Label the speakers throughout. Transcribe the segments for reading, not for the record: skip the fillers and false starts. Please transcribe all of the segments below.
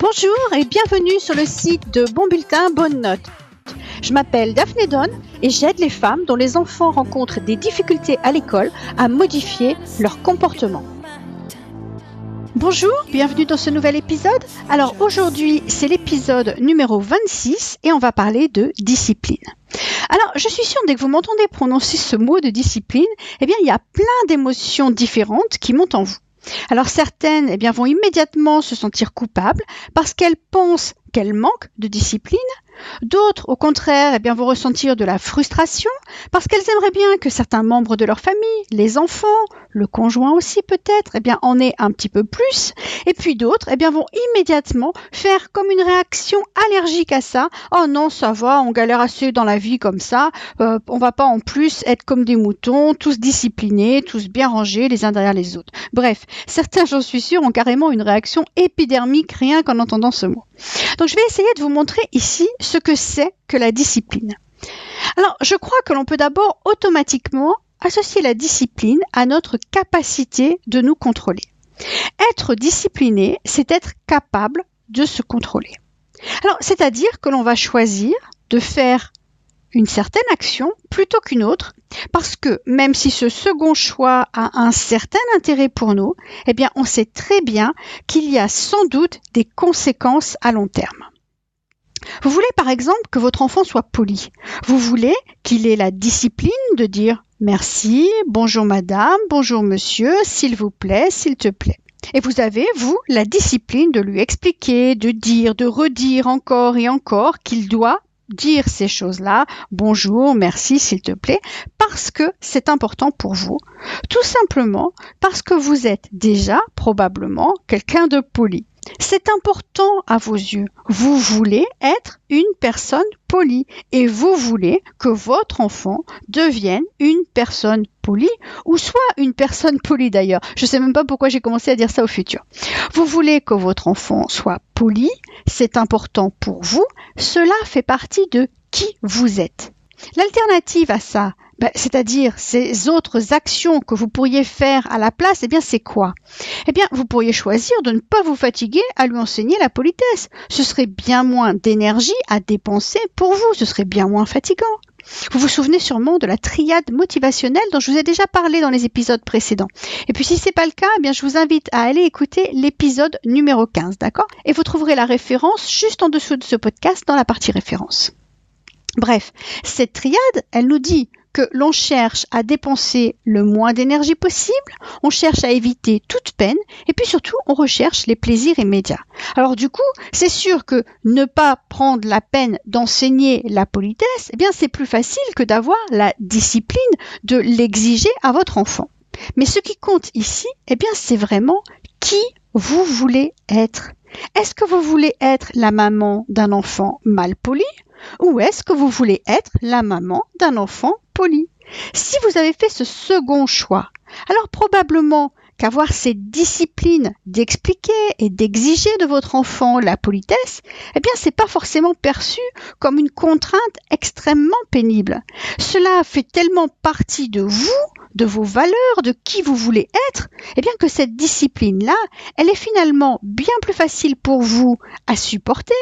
Speaker 1: Bonjour et bienvenue sur le site de Bon Bulletin, Bonne Note. Je m'appelle Daphné Donne et j'aide les femmes dont les enfants rencontrent des difficultés à l'école à modifier leur comportement. Bonjour, bienvenue dans ce nouvel épisode. Alors aujourd'hui, c'est l'épisode numéro 26 et on va parler de discipline. Alors, je suis sûre, dès que vous m'entendez prononcer ce mot de discipline, il y a plein d'émotions différentes qui montent en vous. Alors certaines vont immédiatement se sentir coupables parce qu'elles pensent qu'elles manquent de discipline. D'autres, au contraire, vont ressentir de la frustration parce qu'elles aimeraient bien que certains membres de leur famille, les enfants, le conjoint aussi peut-être, en aient un petit peu plus. Et puis d'autres, vont immédiatement faire comme une réaction allergique à ça. Oh non, ça va, on galère assez dans la vie comme ça. On va pas en plus être comme des moutons, tous disciplinés, tous bien rangés les uns derrière les autres. Bref, certains, j'en suis sûre, ont carrément une réaction épidermique rien qu'en entendant ce mot. Donc je vais essayer de vous montrer ici ce que c'est que la discipline. Alors je crois que l'on peut d'abord automatiquement associer la discipline à notre capacité de nous contrôler. Être discipliné, c'est être capable de se contrôler. Alors c'est-à-dire que l'on va choisir de faire une certaine action plutôt qu'une autre, parce que même si ce second choix a un certain intérêt pour nous, on sait très bien qu'il y a sans doute des conséquences à long terme. Vous voulez par exemple que votre enfant soit poli. Vous voulez qu'il ait la discipline de dire merci, bonjour madame, bonjour monsieur, s'il vous plaît, s'il te plaît. Et vous avez, vous, la discipline de lui expliquer, de dire, de redire encore et encore qu'il doit dire ces choses-là, bonjour, merci, s'il te plaît, parce que c'est important pour vous. Tout simplement parce que vous êtes déjà probablement quelqu'un de poli. C'est important à vos yeux. Vous voulez être une personne polie et vous voulez que votre enfant devienne une personne polie ou soit une personne polie d'ailleurs. Je ne sais même pas pourquoi j'ai commencé à dire ça au futur. Vous voulez que votre enfant soit poli, c'est important pour vous, cela fait partie de qui vous êtes. L'alternative à ça, c'est-à-dire ces autres actions que vous pourriez faire à la place, c'est quoi? Vous pourriez choisir de ne pas vous fatiguer à lui enseigner la politesse. Ce serait bien moins d'énergie à dépenser pour vous, ce serait bien moins fatigant. Vous vous souvenez sûrement de la triade motivationnelle dont je vous ai déjà parlé dans les épisodes précédents. Et puis si ce n'est pas le cas, je vous invite à aller écouter l'épisode numéro 15, d'accord? Et vous trouverez la référence juste en dessous de ce podcast dans la partie référence. Bref, cette triade, elle nous dit que l'on cherche à dépenser le moins d'énergie possible, on cherche à éviter toute peine et puis surtout on recherche les plaisirs immédiats. Alors du coup, c'est sûr que ne pas prendre la peine d'enseigner la politesse, c'est plus facile que d'avoir la discipline de l'exiger à votre enfant. Mais ce qui compte ici, c'est vraiment qui vous voulez être. Est-ce que vous voulez être la maman d'un enfant mal poli? Ou est-ce que vous voulez être la maman d'un enfant poli? Si vous avez fait ce second choix, alors probablement qu'avoir cette discipline d'expliquer et d'exiger de votre enfant la politesse, c'est pas forcément perçu comme une contrainte extrêmement pénible. Cela fait tellement partie de vous, de vos valeurs, de qui vous voulez être, que cette discipline-là, elle est finalement bien plus facile pour vous à supporter.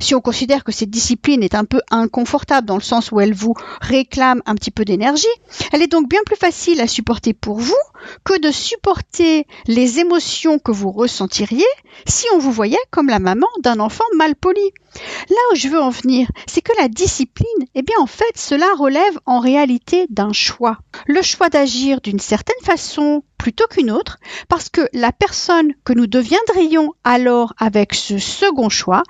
Speaker 1: Si on considère que cette discipline est un peu inconfortable dans le sens où elle vous réclame un petit peu d'énergie, elle est donc bien plus facile à supporter pour vous que de supporter les émotions que vous ressentiriez si on vous voyait comme la maman d'un enfant mal poli. Là où je veux en venir, c'est que la discipline, en fait, cela relève en réalité d'un choix. Le choix d'agir d'une certaine façon plutôt qu'une autre, parce que la personne que nous deviendrions alors avec ce second choix,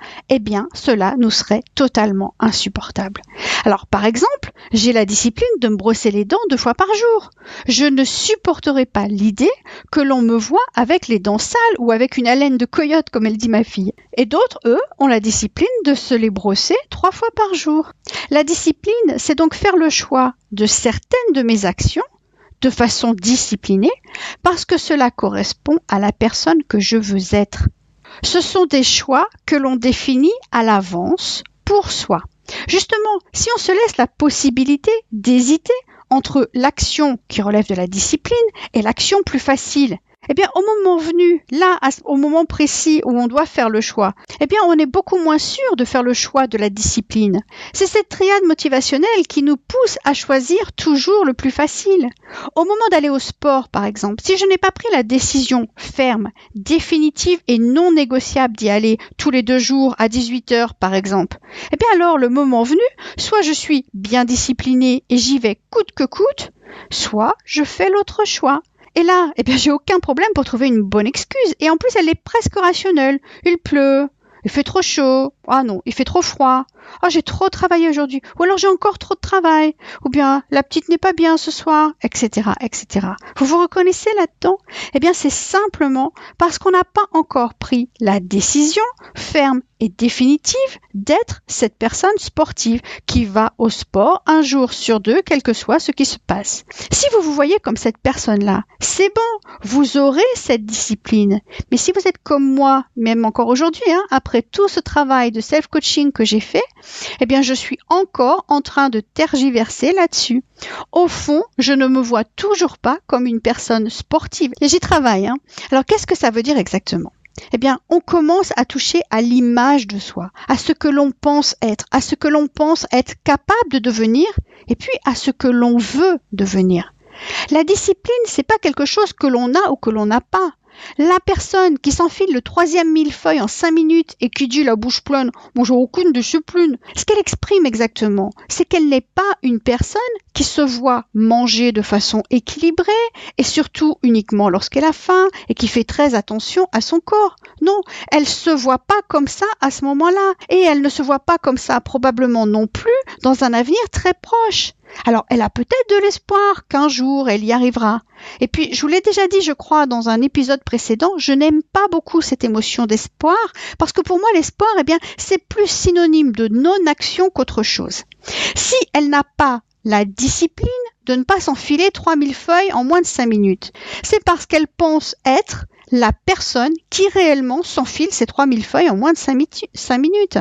Speaker 1: cela nous serait totalement insupportable. Alors, par exemple, j'ai la discipline de me brosser les dents 2 fois par jour. Je ne supporterai pas l'idée que l'on me voit avec les dents sales ou avec une haleine de coyote, comme elle dit ma fille. Et d'autres, eux, ont la discipline de se les brosser 3 fois par jour. La discipline, c'est donc faire le choix de certaines de mes actions de façon disciplinée parce que cela correspond à la personne que je veux être. Ce sont des choix que l'on définit à l'avance pour soi. Justement, si on se laisse la possibilité d'hésiter entre l'action qui relève de la discipline et l'action plus facile, Eh bien, au moment venu, là, au moment précis où on doit faire le choix, eh bien, on est beaucoup moins sûr de faire le choix de la discipline. C'est cette triade motivationnelle qui nous pousse à choisir toujours le plus facile. Au moment d'aller au sport, par exemple, si je n'ai pas pris la décision ferme, définitive et non négociable d'y aller tous les 2 jours à 18 heures, par exemple, eh bien alors, le moment venu, soit je suis bien disciplinée et j'y vais coûte que coûte, soit je fais l'autre choix. Et là, eh bien, j'ai aucun problème pour trouver une bonne excuse. Et en plus, elle est presque rationnelle. Il pleut, il fait trop chaud. Ah non, il fait trop froid. Ah, j'ai trop travaillé aujourd'hui. Ou alors j'ai encore trop de travail. Ou bien, la petite n'est pas bien ce soir, etc., etc. Vous vous reconnaissez là-dedans? Eh bien, c'est simplement parce qu'on n'a pas encore pris la décision ferme et définitive d'être cette personne sportive qui va au sport 1 jour sur 2, quel que soit ce qui se passe. Si vous vous voyez comme cette personne-là, c'est bon, vous aurez cette discipline. Mais si vous êtes comme moi, même encore aujourd'hui, après tout ce travail de self-coaching que j'ai fait, eh bien, je suis encore en train de tergiverser là-dessus. Au fond, je ne me vois toujours pas comme une personne sportive. Et j'y travaille. Alors, qu'est-ce que ça veut dire exactement? Eh bien, on commence à toucher à l'image de soi, à ce que l'on pense être, à ce que l'on pense être capable de devenir, et puis à ce que l'on veut devenir. La discipline, c'est pas quelque chose que l'on a ou que l'on n'a pas. La personne qui s'enfile le 3e millefeuille en 5 minutes et qui dit la bouche pleine « Moi, j'ai aucune discipline », ce qu'elle exprime exactement, c'est qu'elle n'est pas une personne qui se voit manger de façon équilibrée et surtout uniquement lorsqu'elle a faim et qui fait très attention à son corps. Non, elle se voit pas comme ça à ce moment-là et elle ne se voit pas comme ça probablement non plus dans un avenir très proche. Alors, elle a peut-être de l'espoir qu'un jour, elle y arrivera. Et puis, je vous l'ai déjà dit, je crois, dans un épisode précédent, je n'aime pas beaucoup cette émotion d'espoir parce que pour moi, l'espoir, eh bien, c'est plus synonyme de non-action qu'autre chose. Si elle n'a pas la discipline de ne pas s'enfiler 3000 feuilles en moins de 5 minutes, c'est parce qu'elle pense être la personne qui réellement s'enfile ces 3000 feuilles en moins de 5 minutes.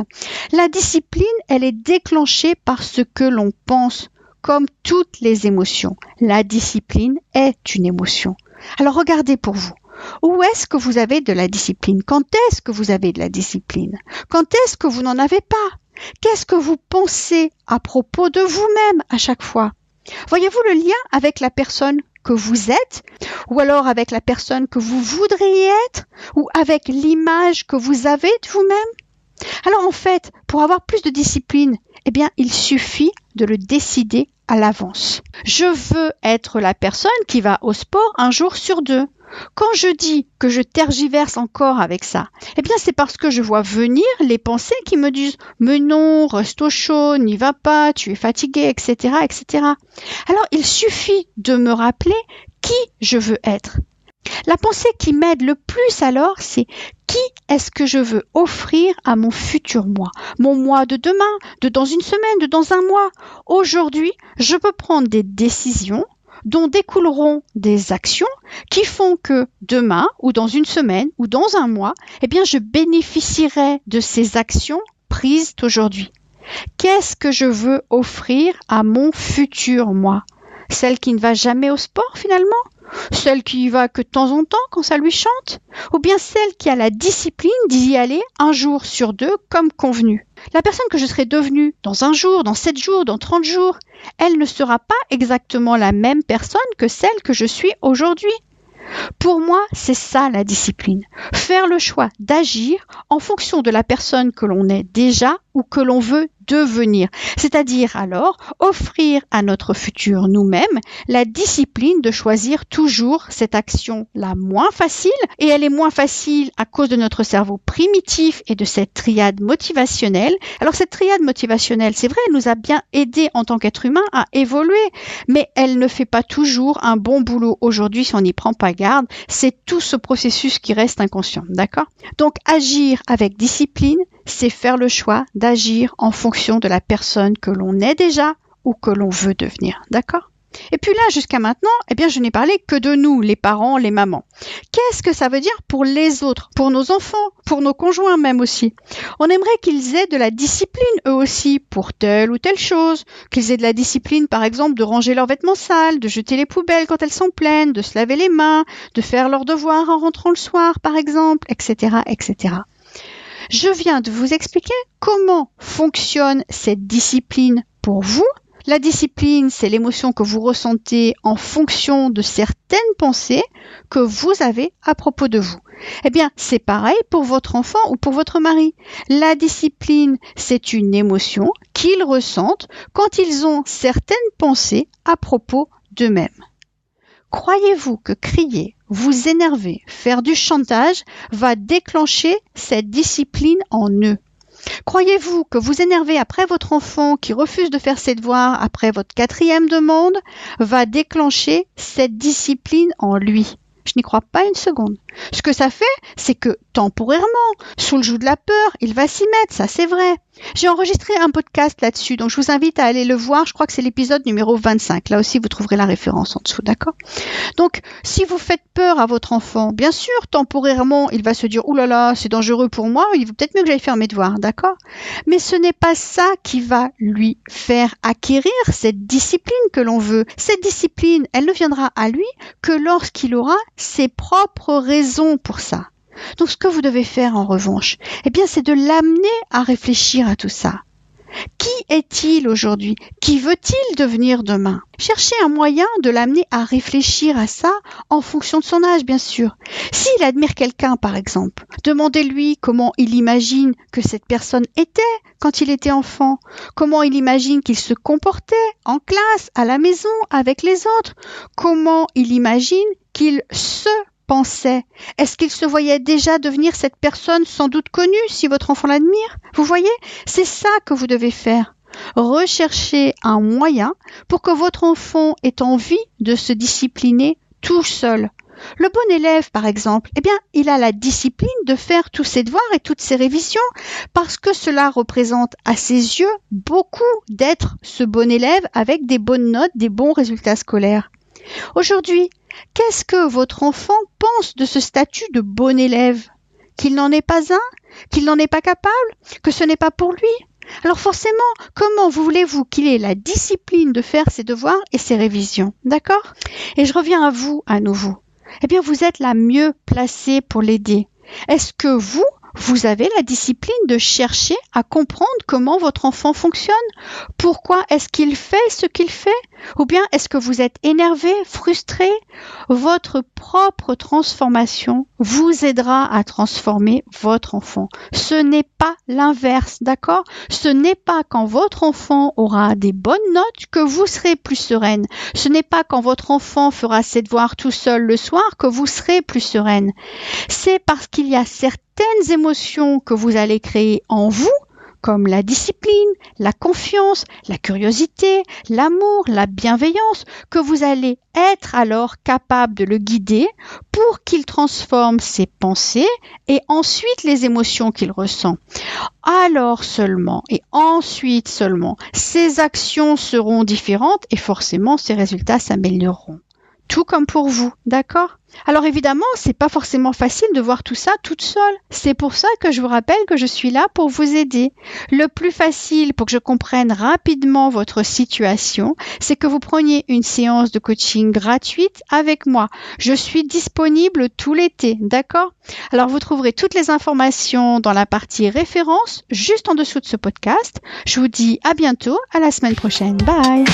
Speaker 1: La discipline, elle est déclenchée par ce que l'on pense. Comme toutes les émotions, la discipline est une émotion. Alors regardez pour vous. Où est-ce que vous avez de la discipline? Quand est-ce que vous avez de la discipline? Quand est-ce que vous n'en avez pas? Qu'est-ce que vous pensez à propos de vous-même à chaque fois? Voyez-vous le lien avec la personne que vous êtes, ou alors avec la personne que vous voudriez être, ou avec l'image que vous avez de vous-même? Alors en fait, pour avoir plus de discipline, eh bien, il suffit de le décider à l'avance. Je veux être la personne qui va au sport 1 jour sur 2. Quand je dis que je tergiverse encore avec ça, eh bien c'est parce que je vois venir les pensées qui me disent « Mais non, reste au chaud, n'y va pas, tu es fatigué, etc. etc. » Alors il suffit de me rappeler qui je veux être. La pensée qui m'aide le plus alors, c'est qui est-ce que je veux offrir à mon futur moi? Mon moi de demain, de dans une semaine, de dans un mois. Aujourd'hui, je peux prendre des décisions dont découleront des actions qui font que demain ou dans une semaine ou dans un mois, eh bien, je bénéficierai de ces actions prises aujourd'hui. Qu'est-ce que je veux offrir à mon futur moi? Celle qui ne va jamais au sport finalement? Celle qui y va que de temps en temps quand ça lui chante? Ou bien celle qui a la discipline d'y aller 1 jour sur 2 comme convenu? La personne que je serai devenue dans 1 jour, dans 7 jours, dans 30 jours, elle ne sera pas exactement la même personne que celle que je suis aujourd'hui. Pour moi, c'est ça la discipline. Faire le choix d'agir en fonction de la personne que l'on est déjà ou que l'on veut devenir. C'est-à-dire alors offrir à notre futur nous-mêmes la discipline de choisir toujours cette action la moins facile. Et elle est moins facile à cause de notre cerveau primitif et de cette triade motivationnelle. Alors cette triade motivationnelle, c'est vrai, elle nous a bien aidés en tant qu'être humain à évoluer, mais elle ne fait pas toujours un bon boulot aujourd'hui si on n'y prend pas garde. C'est tout ce processus qui reste inconscient, d'accord? Donc agir avec discipline, c'est faire le choix d'agir en fonction de la personne que l'on est déjà ou que l'on veut devenir, d'accord? Et puis là, jusqu'à maintenant, je n'ai parlé que de nous, les parents, les mamans. Qu'est-ce que ça veut dire pour les autres, pour nos enfants, pour nos conjoints même aussi? On aimerait qu'ils aient de la discipline eux aussi pour telle ou telle chose, qu'ils aient de la discipline par exemple de ranger leurs vêtements sales, de jeter les poubelles quand elles sont pleines, de se laver les mains, de faire leurs devoirs en rentrant le soir par exemple, etc., etc. Je viens de vous expliquer comment fonctionne cette discipline pour vous. La discipline, c'est l'émotion que vous ressentez en fonction de certaines pensées que vous avez à propos de vous. C'est pareil pour votre enfant ou pour votre mari. La discipline, c'est une émotion qu'ils ressentent quand ils ont certaines pensées à propos d'eux-mêmes. Croyez-vous que crier, vous énerver, faire du chantage va déclencher cette discipline en eux? Croyez-vous que vous énerver après votre enfant qui refuse de faire ses devoirs après votre 4e demande va déclencher cette discipline en lui? Je n'y crois pas une seconde. Ce que ça fait, c'est que temporairement, sous le joug de la peur, il va s'y mettre, ça c'est vrai. J'ai enregistré un podcast là-dessus, donc je vous invite à aller le voir. Je crois que c'est l'épisode numéro 25. Là aussi, vous trouverez la référence en dessous, d'accord? Donc, si vous faites peur à votre enfant, bien sûr, temporairement, il va se dire « Ouh là là, c'est dangereux pour moi, il vaut peut-être mieux que j'aille faire mes devoirs, d'accord ?» Mais ce n'est pas ça qui va lui faire acquérir cette discipline que l'on veut. Cette discipline, elle ne viendra à lui que lorsqu'il aura ses propres raisons pour ça. Donc, ce que vous devez faire en revanche, c'est de l'amener à réfléchir à tout ça. Qui est-il aujourd'hui? Qui veut-il devenir demain? Cherchez un moyen de l'amener à réfléchir à ça en fonction de son âge, bien sûr. S'il admire quelqu'un, par exemple, demandez-lui comment il imagine que cette personne était quand il était enfant, comment il imagine qu'il se comportait en classe, à la maison, avec les autres, comment il imagine qu'il se pensait. Est-ce qu'il se voyait déjà devenir cette personne sans doute connue si votre enfant l'admire? Vous voyez, c'est ça que vous devez faire. Recherchez un moyen pour que votre enfant ait envie de se discipliner tout seul. Le bon élève, par exemple, il a la discipline de faire tous ses devoirs et toutes ses révisions parce que cela représente à ses yeux beaucoup d'être ce bon élève avec des bonnes notes, des bons résultats scolaires. Aujourd'hui, qu'est-ce que votre enfant pense de ce statut de bon élève? Qu'il n'en est pas un? Qu'il n'en est pas capable? Que ce n'est pas pour lui? Alors forcément, comment voulez-vous qu'il ait la discipline de faire ses devoirs et ses révisions? D'accord? Et je reviens à vous à nouveau. Vous êtes la mieux placée pour l'aider. Est-ce que vous avez la discipline de chercher à comprendre comment votre enfant fonctionne? Pourquoi est-ce qu'il fait ce qu'il fait? Ou bien est-ce que vous êtes énervé, frustré? Votre propre transformation vous aidera à transformer votre enfant. Ce n'est pas l'inverse, d'accord? Ce n'est pas quand votre enfant aura des bonnes notes que vous serez plus sereine. Ce n'est pas quand votre enfant fera ses devoirs tout seul le soir que vous serez plus sereine. C'est parce qu'il y a certaines émotions que vous allez créer en vous, comme la discipline, la confiance, la curiosité, l'amour, la bienveillance, que vous allez être alors capable de le guider pour qu'il transforme ses pensées et ensuite les émotions qu'il ressent. Alors seulement et ensuite seulement, ses actions seront différentes et forcément ses résultats s'amélioreront. Tout comme pour vous, d'accord? Alors évidemment, c'est pas forcément facile de voir tout ça toute seule. C'est pour ça que je vous rappelle que je suis là pour vous aider. Le plus facile pour que je comprenne rapidement votre situation, c'est que vous preniez une séance de coaching gratuite avec moi. Je suis disponible tout l'été, d'accord? Alors vous trouverez toutes les informations dans la partie références, juste en dessous de ce podcast. Je vous dis à bientôt, à la semaine prochaine. Bye!